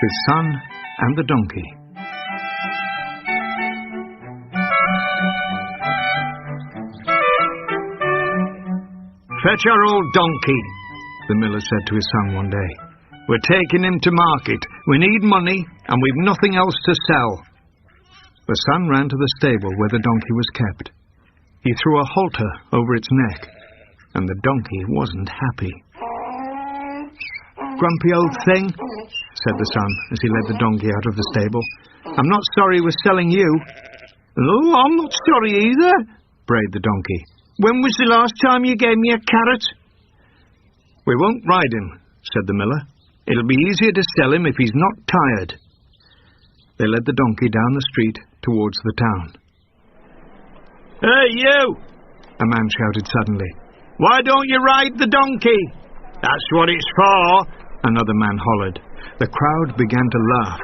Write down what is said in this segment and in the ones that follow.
His son and the donkey. "Fetch our old donkey," the miller said to his son one day. "We're taking him to market. We need money, and we've nothing else to sell." The son ran to the stable where the donkey was kept. He threw a halter over its neck, and the donkey wasn't happy. "Grumpy old thing," said the son as he led the donkey out of the stable. "I'm not sorry we're selling you." "Oh, I'm not sorry either," brayed the donkey. "When was the last time you gave me a carrot?" "We won't ride him," said the miller. "It'll be easier to sell him if he's not tired." They led the donkey down the street towards the town. "Hey, you!" a man shouted suddenly. "Why don't you ride the donkey?" "That's what it's for," another man hollered. The crowd began to laugh.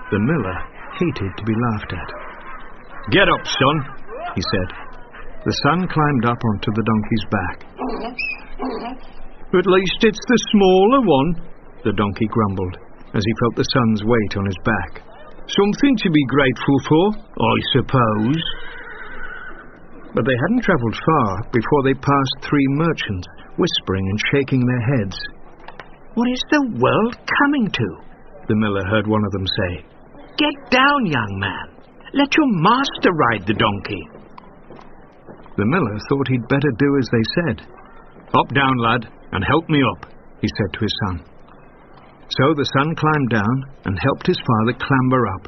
The miller hated to be laughed at. "Get up, son," he said. The son climbed up onto the donkey's back. "At least it's the smaller one," the donkey grumbled, as he felt the son's weight on his back. "Something to be grateful for, I suppose." But they hadn't travelled far before they passed 3 merchants, whispering and shaking their heads. "What is the world coming to?" the miller heard one of them say. "Get down, young man. Let your master ride the donkey." The miller thought he'd better do as they said. "Hop down, lad, and help me up," he said to his son. So the son climbed down and helped his father clamber up.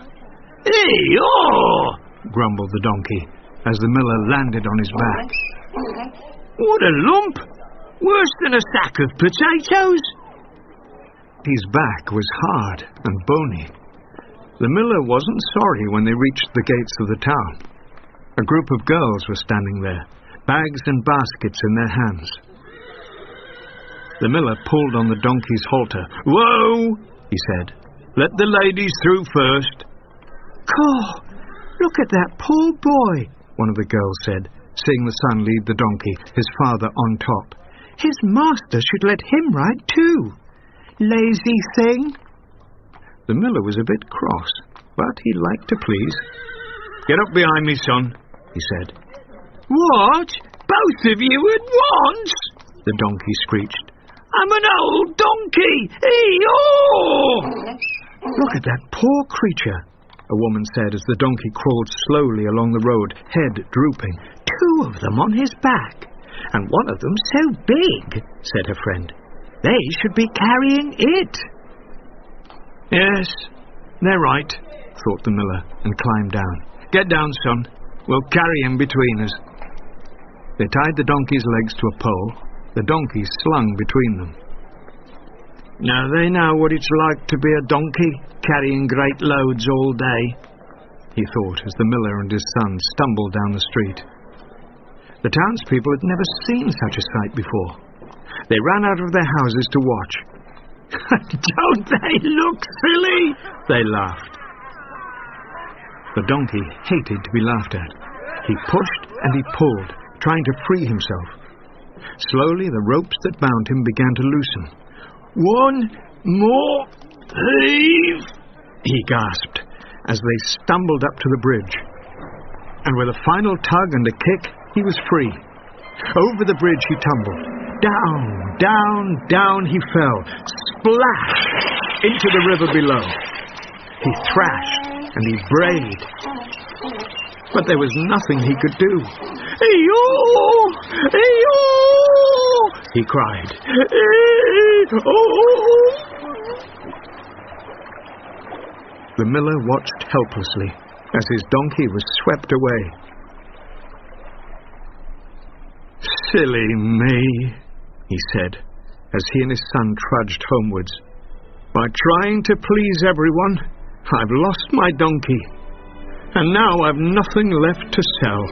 "Hey-oh!" grumbled the donkey, as the miller landed on his back. "What a lump! Worse than a sack of potatoes!" His back was hard and bony. The miller wasn't sorry when they reached the gates of the town. A group of girls were standing there, bags and baskets in their hands. The miller pulled on the donkey's halter. "Whoa!" he said. "Let the ladies through first." "Caw, look at that poor boy," one of the girls said, seeing the son lead the donkey, his father on top. "His master should let him ride too. Lazy thing." The miller was a bit cross, but he liked to please. "Get up behind me, son," he said. "What? Both of you at once?" the donkey screeched. "I'm an old donkey! Ee-oh!" "Look at that poor creature," a woman said as the donkey crawled slowly along the road, head drooping. "2 of them on his back, and one of them so big," said her friend. "They should be carrying it." "Yes, they're right," thought the miller, and climbed down. "Get down, son. We'll carry him between us." They tied the donkey's legs to a pole, the donkey slung between them. "Now they know what it's like to be a donkey, carrying great loads all day," he thought as the miller and his son stumbled down the street. The townspeople had never seen such a sight before. They ran out of their houses to watch. "Don't they look silly?" they laughed. The donkey hated to be laughed at. He pushed and he pulled, trying to free himself. Slowly the ropes that bound him began to loosen. "One more heave," he gasped, as they stumbled up to the bridge. And with a final tug and a kick, he was free. Over the bridge he tumbled. Down, down, down he fell, splash, into the river below. He thrashed and he brayed, but there was nothing he could do. "Ee-oh! Ee-oh!" he cried. "Ee-oh!" The miller watched helplessly as his donkey was swept away. "Silly me," he said, as he and his son trudged homewards. "By trying to please everyone, I've lost my donkey, and now I've nothing left to sell."